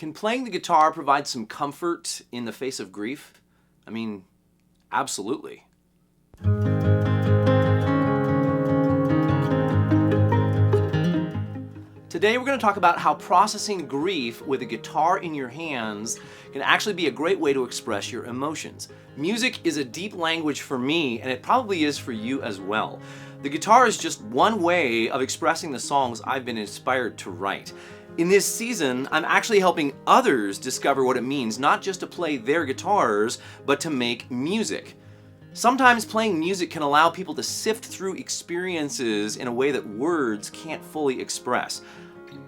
Can playing the guitar provide some comfort in the face of grief? I mean, absolutely. Today we're going to talk about how processing grief with a guitar in your hands can actually be a great way to express your emotions. Music is a deep language for me, and it probably is for you as well. The guitar is just one way of expressing the songs I've been inspired to write. In this season, I'm actually helping others discover what it means not just to play their guitars, but to make music. Sometimes playing music can allow people to sift through experiences in a way that words can't fully express.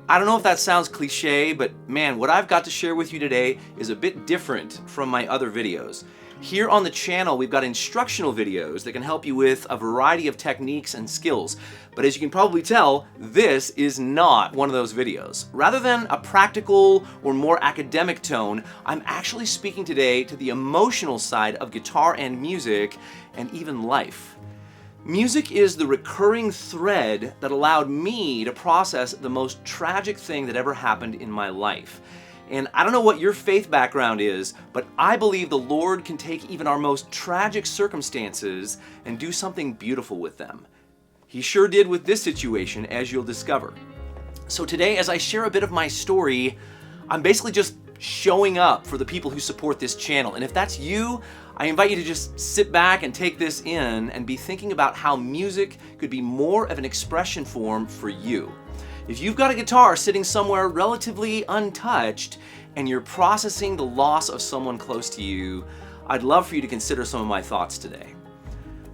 I don't know if that sounds cliche, but man, what I've got to share with you today is a bit different from my other videos. Here on the channel, we've got instructional videos that can help you with a variety of techniques and skills. But as you can probably tell, this is not one of those videos. Rather than a practical or more academic tone, I'm actually speaking today to the emotional side of guitar and music and even life. Music is the recurring thread that allowed me to process the most tragic thing that ever happened in my life. And I don't know what your faith background is, but I believe the Lord can take even our most tragic circumstances and do something beautiful with them. He sure did with this situation, as you'll discover. So today, as I share a bit of my story, I'm basically just showing up for the people who support this channel. And if that's you, I invite you to just sit back and take this in and be thinking about how music could be more of an expression form for you. If you've got a guitar sitting somewhere relatively untouched and you're processing the loss of someone close to you, I'd love for you to consider some of my thoughts today.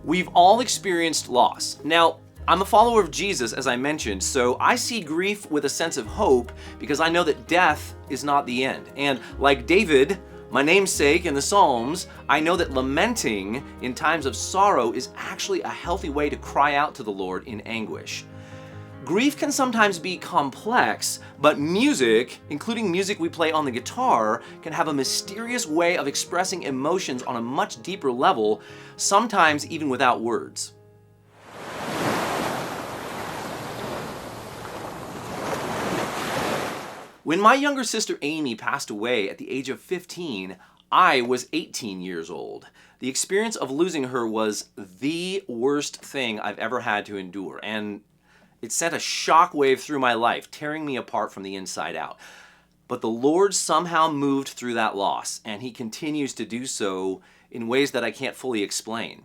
We've all experienced loss. Now, I'm a follower of Jesus, as I mentioned, so I see grief with a sense of hope because I know that death is not the end. And like David, my namesake in the Psalms, I know that lamenting in times of sorrow is actually a healthy way to cry out to the Lord in anguish. Grief can sometimes be complex, but music, including music we play on the guitar, can have a mysterious way of expressing emotions on a much deeper level, sometimes even without words. When my younger sister Amy passed away at the age of 15, I was 18 years old. The experience of losing her was the worst thing I've ever had to endure, and it sent a shockwave through my life, tearing me apart from the inside out. But the Lord somehow moved through that loss, and He continues to do so in ways that I can't fully explain.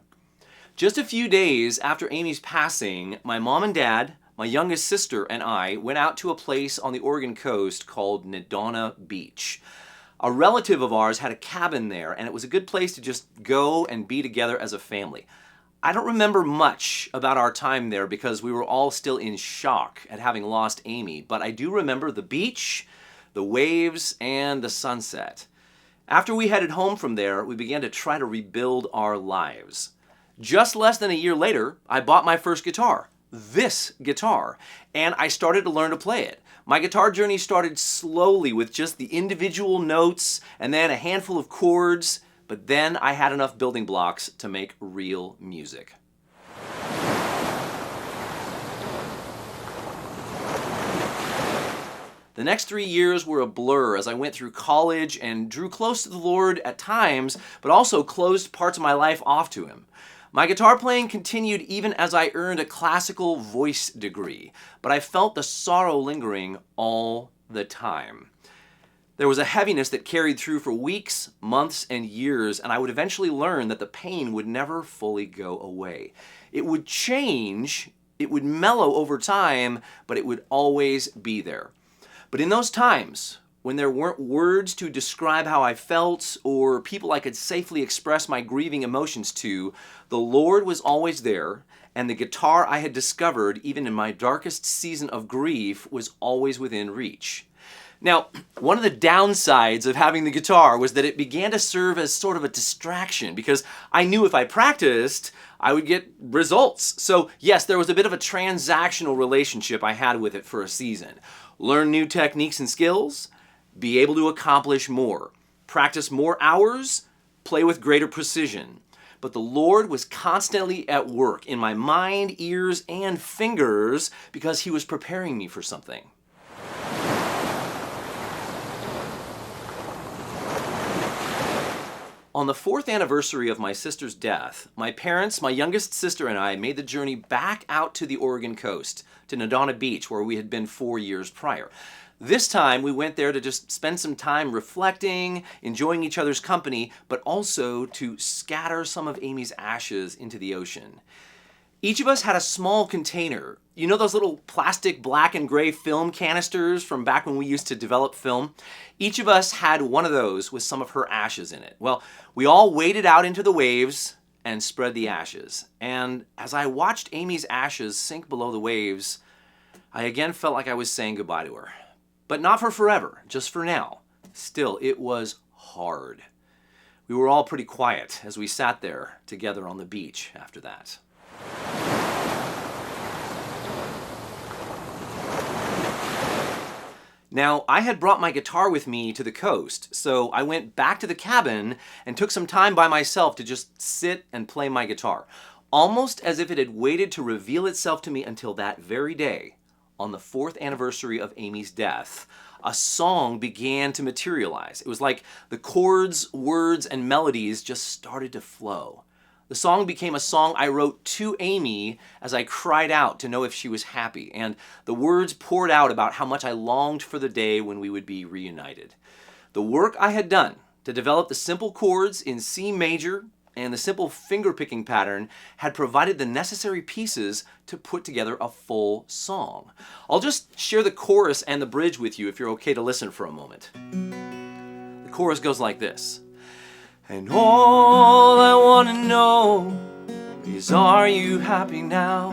Just a few days after Amy's passing, my mom and dad, my youngest sister, and I went out to a place on the Oregon coast called Nadona Beach. A relative of ours had a cabin there, and it was a good place to just go and be together as a family. I don't remember much about our time there because we were all still in shock at having lost Amy, but I do remember the beach, the waves, and the sunset. After we headed home from there, we began to try to rebuild our lives. Just less than a year later, I bought my first guitar, this guitar, and I started to learn to play it. My guitar journey started slowly with just the individual notes and then a handful of chords, but then I had enough building blocks to make real music. The next 3 years were a blur as I went through college and drew close to the Lord at times, but also closed parts of my life off to Him. My guitar playing continued even as I earned a classical voice degree, but I felt the sorrow lingering all the time. There was a heaviness that carried through for weeks, months, and years, and I would eventually learn that the pain would never fully go away. It would change, it would mellow over time, but it would always be there. But in those times, when there weren't words to describe how I felt or people I could safely express my grieving emotions to, the Lord was always there, and the guitar I had discovered, even in my darkest season of grief, was always within reach. Now, one of the downsides of having the guitar was that it began to serve as sort of a distraction because I knew if I practiced, I would get results. So yes, there was a bit of a transactional relationship I had with it for a season. Learn new techniques and skills, be able to accomplish more, practice more hours, play with greater precision. But the Lord was constantly at work in my mind, ears, and fingers because He was preparing me for something. On the 4th anniversary of my sister's death, my parents, my youngest sister, and I made the journey back out to the Oregon coast, to Nadona Beach, where we had been 4 years prior. This time, we went there to just spend some time reflecting, enjoying each other's company, but also to scatter some of Amy's ashes into the ocean. Each of us had a small container. You know those little plastic black and gray film canisters from back when we used to develop film? Each of us had one of those with some of her ashes in it. Well, we all waded out into the waves and spread the ashes. And as I watched Amy's ashes sink below the waves, I again felt like I was saying goodbye to her. But not for forever, just for now. Still, it was hard. We were all pretty quiet as we sat there together on the beach after that. Now, I had brought my guitar with me to the coast, so I went back to the cabin and took some time by myself to just sit and play my guitar, almost as if it had waited to reveal itself to me until that very day, on the 4th anniversary of Amy's death. A song began to materialize. It was like the chords, words, and melodies just started to flow. The song became a song I wrote to Amy as I cried out to know if she was happy, and the words poured out about how much I longed for the day when we would be reunited. The work I had done to develop the simple chords in C major and the simple finger-picking pattern had provided the necessary pieces to put together a full song. I'll just share the chorus and the bridge with you if you're okay to listen for a moment. The chorus goes like this. And all I want to know is, are you happy now?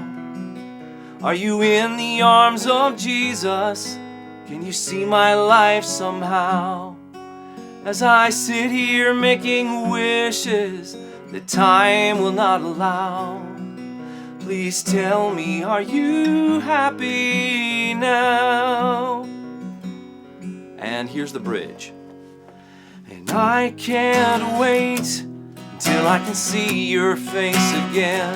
Are you in the arms of Jesus? Can you see my life somehow? As I sit here making wishes that time will not allow, please tell me, are you happy now? And here's the bridge. And I can't wait till I can see your face again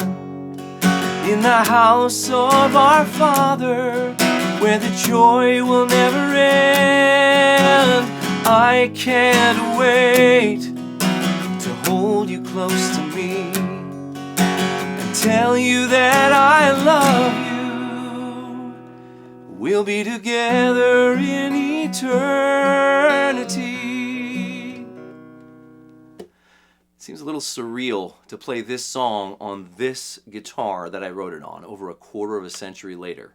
in the house of our Father, where the joy will never end. I can't wait to hold you close to me and tell you that I love you. We'll be together in eternity. Seems a little surreal to play this song on this guitar that I wrote it on over a quarter of a century later.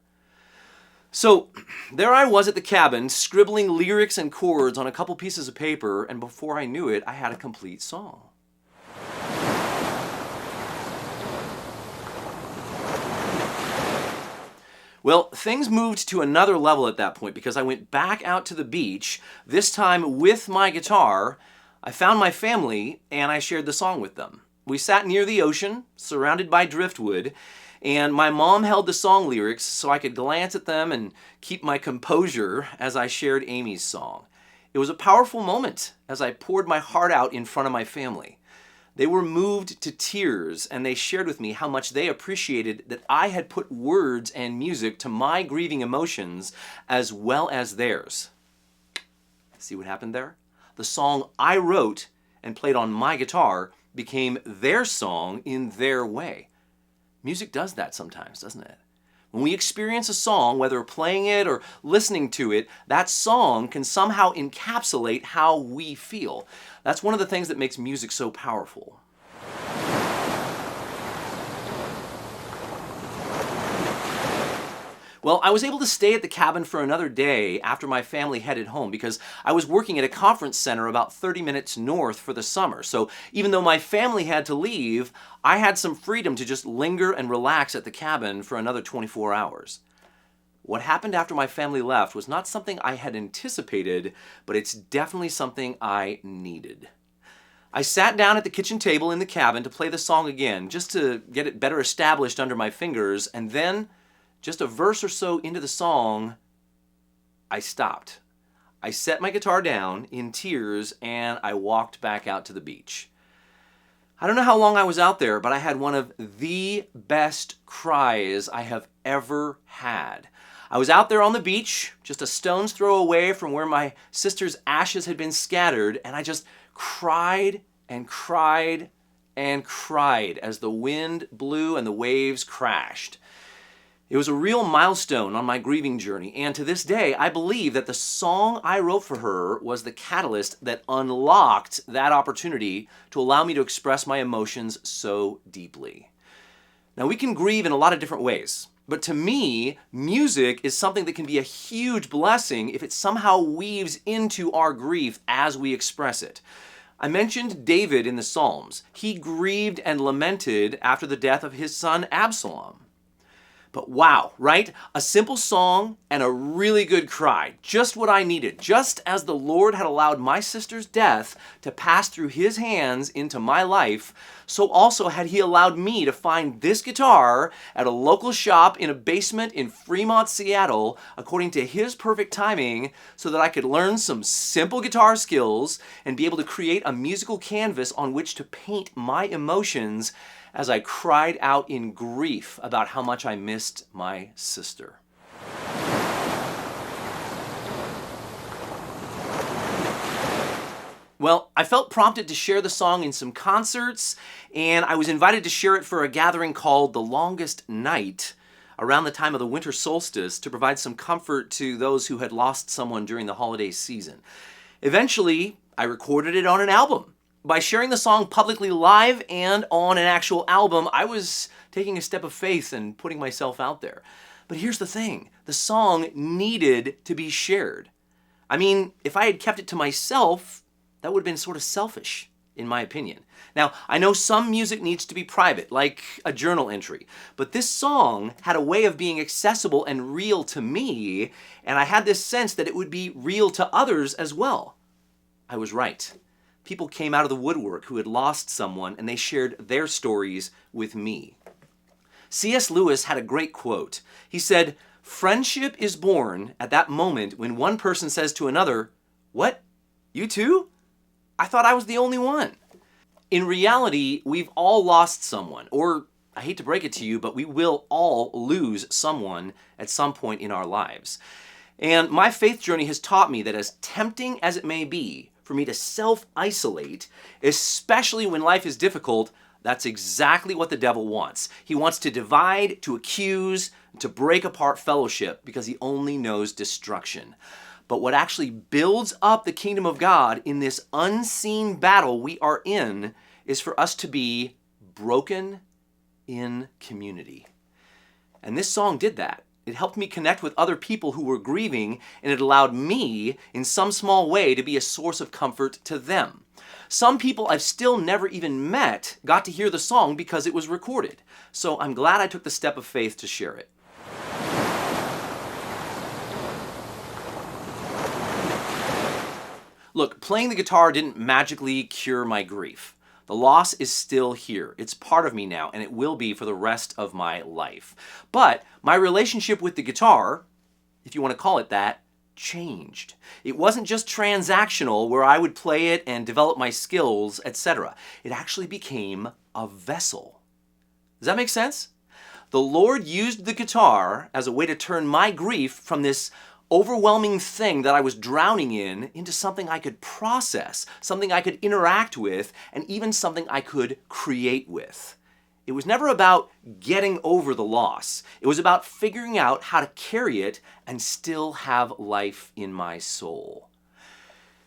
So there I was at the cabin, scribbling lyrics and chords on a couple pieces of paper, and before I knew it, I had a complete song. Well, things moved to another level at that point because I went back out to the beach, this time with my guitar. I found my family and I shared the song with them. We sat near the ocean, surrounded by driftwood, and my mom held the song lyrics so I could glance at them and keep my composure as I shared Amy's song. It was a powerful moment as I poured my heart out in front of my family. They were moved to tears, and they shared with me how much they appreciated that I had put words and music to my grieving emotions as well as theirs. See what happened there? The song I wrote and played on my guitar became their song in their way. Music does that sometimes, doesn't it? When we experience a song, whether playing it or listening to it, that song can somehow encapsulate how we feel. That's one of the things that makes music so powerful. Well, I was able to stay at the cabin for another day after my family headed home because I was working at a conference center about 30 minutes north for the summer. So even though my family had to leave, I had some freedom to just linger and relax at the cabin for another 24 hours. What happened after my family left was not something I had anticipated, but it's definitely something I needed. I sat down at the kitchen table in the cabin to play the song again, just to get it better established under my fingers, and then just a verse or so into the song, I stopped. I set my guitar down in tears and I walked back out to the beach. I don't know how long I was out there, but I had one of the best cries I have ever had. I was out there on the beach, just a stone's throw away from where my sister's ashes had been scattered, and I just cried and cried and cried as the wind blew and the waves crashed. It was a real milestone on my grieving journey, and to this day, I believe that the song I wrote for her was the catalyst that unlocked that opportunity to allow me to express my emotions so deeply. Now, we can grieve in a lot of different ways, but to me, music is something that can be a huge blessing if it somehow weaves into our grief as we express it. I mentioned David in the Psalms. He grieved and lamented after the death of his son Absalom. But wow, right? A simple song and a really good cry. Just what I needed. Just as the Lord had allowed my sister's death to pass through his hands into my life, so also had he allowed me to find this guitar at a local shop in a basement in Fremont, Seattle, according to his perfect timing, so that I could learn some simple guitar skills and be able to create a musical canvas on which to paint my emotions as I cried out in grief about how much I missed my sister. Well, I felt prompted to share the song in some concerts, and I was invited to share it for a gathering called The Longest Night around the time of the winter solstice to provide some comfort to those who had lost someone during the holiday season. Eventually, I recorded it on an album. By sharing the song publicly live and on an actual album, I was taking a step of faith and putting myself out there. But here's the thing, the song needed to be shared. I mean, if I had kept it to myself, that would have been sort of selfish, in my opinion. Now, I know some music needs to be private, like a journal entry, but this song had a way of being accessible and real to me, and I had this sense that it would be real to others as well. I was right. People came out of the woodwork who had lost someone, and they shared their stories with me. C.S. Lewis had a great quote. He said, "Friendship is born at that moment when one person says to another, 'What? You too? I thought I was the only one.'" In reality, we've all lost someone, or I hate to break it to you, but we will all lose someone at some point in our lives. And my faith journey has taught me that as tempting as it may be for me to self-isolate, especially when life is difficult, that's exactly what the devil wants. He wants to divide, to accuse, to break apart fellowship because he only knows destruction. But what actually builds up the kingdom of God in this unseen battle we are in is for us to be broken in community. And this song did that. It helped me connect with other people who were grieving, and it allowed me, in some small way, to be a source of comfort to them. Some people I've still never even met got to hear the song because it was recorded. So I'm glad I took the step of faith to share it. Look, playing the guitar didn't magically cure my grief. The loss is still here. It's part of me now, and it will be for the rest of my life. But my relationship with the guitar, if you want to call it that, changed. It wasn't just transactional where I would play it and develop my skills, etc. It actually became a vessel. Does that make sense? The Lord used the guitar as a way to turn my grief from this overwhelming thing that I was drowning in into something I could process, something I could interact with, and even something I could create with. It was never about getting over the loss. It was about figuring out how to carry it and still have life in my soul.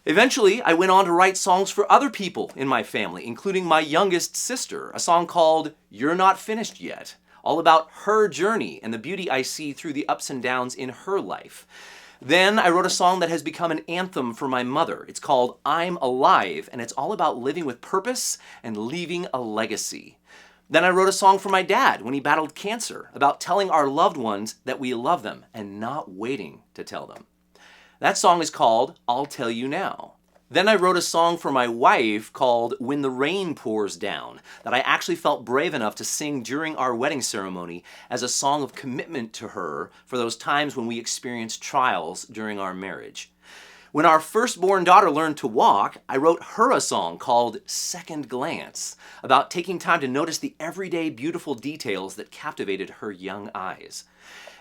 Eventually, I went on to write songs for other people in my family, including my youngest sister, a song called "You're Not Finished Yet," all about her journey and the beauty I see through the ups and downs in her life. Then I wrote a song that has become an anthem for my mother. It's called "I'm Alive," and it's all about living with purpose and leaving a legacy. Then I wrote a song for my dad when he battled cancer, about telling our loved ones that we love them and not waiting to tell them. That song is called "I'll Tell You Now." Then I wrote a song for my wife called "When the Rain Pours Down" that I actually felt brave enough to sing during our wedding ceremony as a song of commitment to her for those times when we experienced trials during our marriage. When our firstborn daughter learned to walk, I wrote her a song called "Second Glance," about taking time to notice the everyday beautiful details that captivated her young eyes.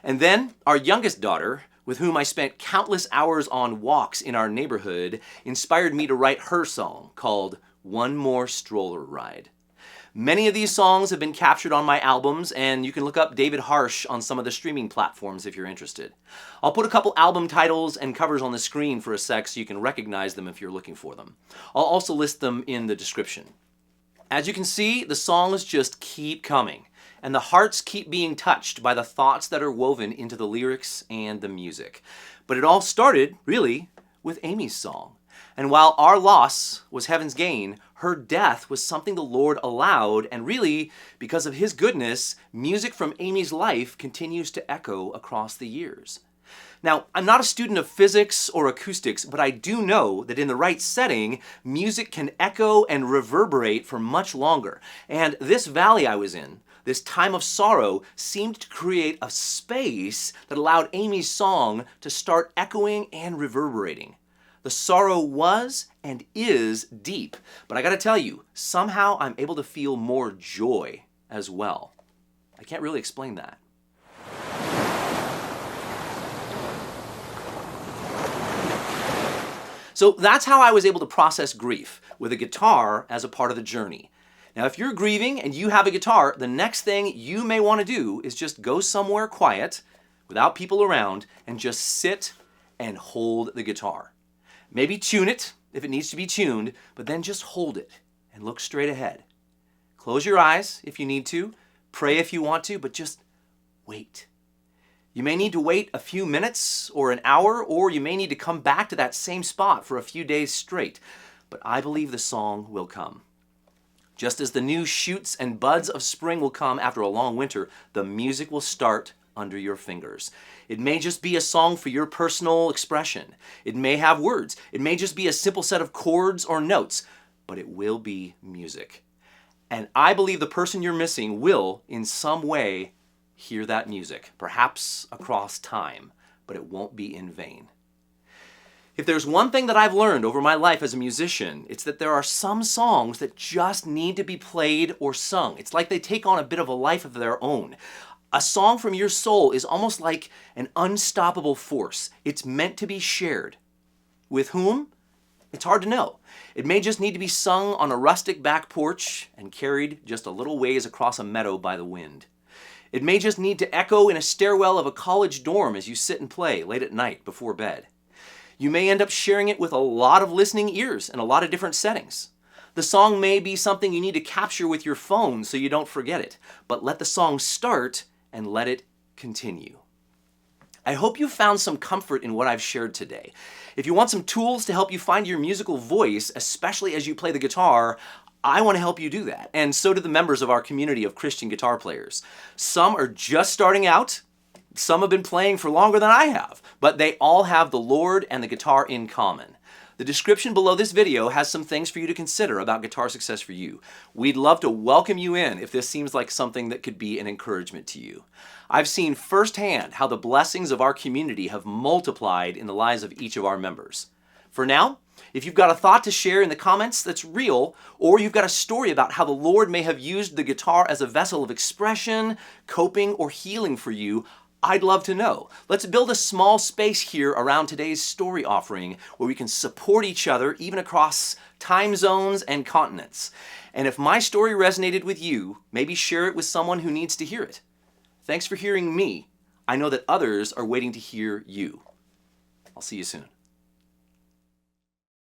And then our youngest daughter, with whom I spent countless hours on walks in our neighborhood, inspired me to write her song called One More Stroller Ride. Many of these songs have been captured on my albums, and you can look up David Harsh on some of the streaming platforms if you're interested. I'll put a couple album titles and covers on the screen for a sec so you can recognize them if you're looking for them. I'll also list them in the description. As you can see, the songs just keep coming, and the hearts keep being touched by the thoughts that are woven into the lyrics and the music. But it all started, really, with Amy's song. And while our loss was heaven's gain, her death was something the Lord allowed, and really, because of His goodness, music from Amy's life continues to echo across the years. Now, I'm not a student of physics or acoustics, but I do know that in the right setting, music can echo and reverberate for much longer. And this valley I was in, this time of sorrow, seemed to create a space that allowed Amy's song to start echoing and reverberating. The sorrow was and is deep, but I gotta tell you, somehow I'm able to feel more joy as well. I can't really explain that. So that's how I was able to process grief, with a guitar as a part of the journey. Now, if you're grieving and you have a guitar, the next thing you may want to do is just go somewhere quiet, without people around, and just sit and hold the guitar. Maybe tune it if it needs to be tuned, but then just hold it and look straight ahead. Close your eyes if you need to, pray if you want to, but just wait. You may need to wait a few minutes or an hour, or you may need to come back to that same spot for a few days straight, but I believe the song will come. Just as the new shoots and buds of spring will come after a long winter, the music will start under your fingers. It may just be a song for your personal expression. It may have words. It may just be a simple set of chords or notes, but it will be music. And I believe the person you're missing will, in some way, hear that music, perhaps across time, but it won't be in vain. If there's one thing that I've learned over my life as a musician, it's that there are some songs that just need to be played or sung. It's like they take on a bit of a life of their own. A song from your soul is almost like an unstoppable force. It's meant to be shared. With whom? It's hard to know. It may just need to be sung on a rustic back porch and carried just a little ways across a meadow by the wind. It may just need to echo in a stairwell of a college dorm as you sit and play late at night before bed. You may end up sharing it with a lot of listening ears in a lot of different settings. The song may be something you need to capture with your phone so you don't forget it, but let the song start and let it continue. I hope you found some comfort in what I've shared today. If you want some tools to help you find your musical voice, especially as you play the guitar, I want to help you do that, and so do the members of our community of Christian guitar players. Some are just starting out, some have been playing for longer than I have, but they all have the Lord and the guitar in common. The description below this video has some things for you to consider about guitar success for you. We'd love to welcome you in if this seems like something that could be an encouragement to you. I've seen firsthand how the blessings of our community have multiplied in the lives of each of our members. For now, if you've got a thought to share in the comments that's real, or you've got a story about how the Lord may have used the guitar as a vessel of expression, coping, or healing for you, I'd love to know. Let's build a small space here around today's story offering where we can support each other even across time zones and continents. And if my story resonated with you, maybe share it with someone who needs to hear it. Thanks for hearing me. I know that others are waiting to hear you. I'll see you soon.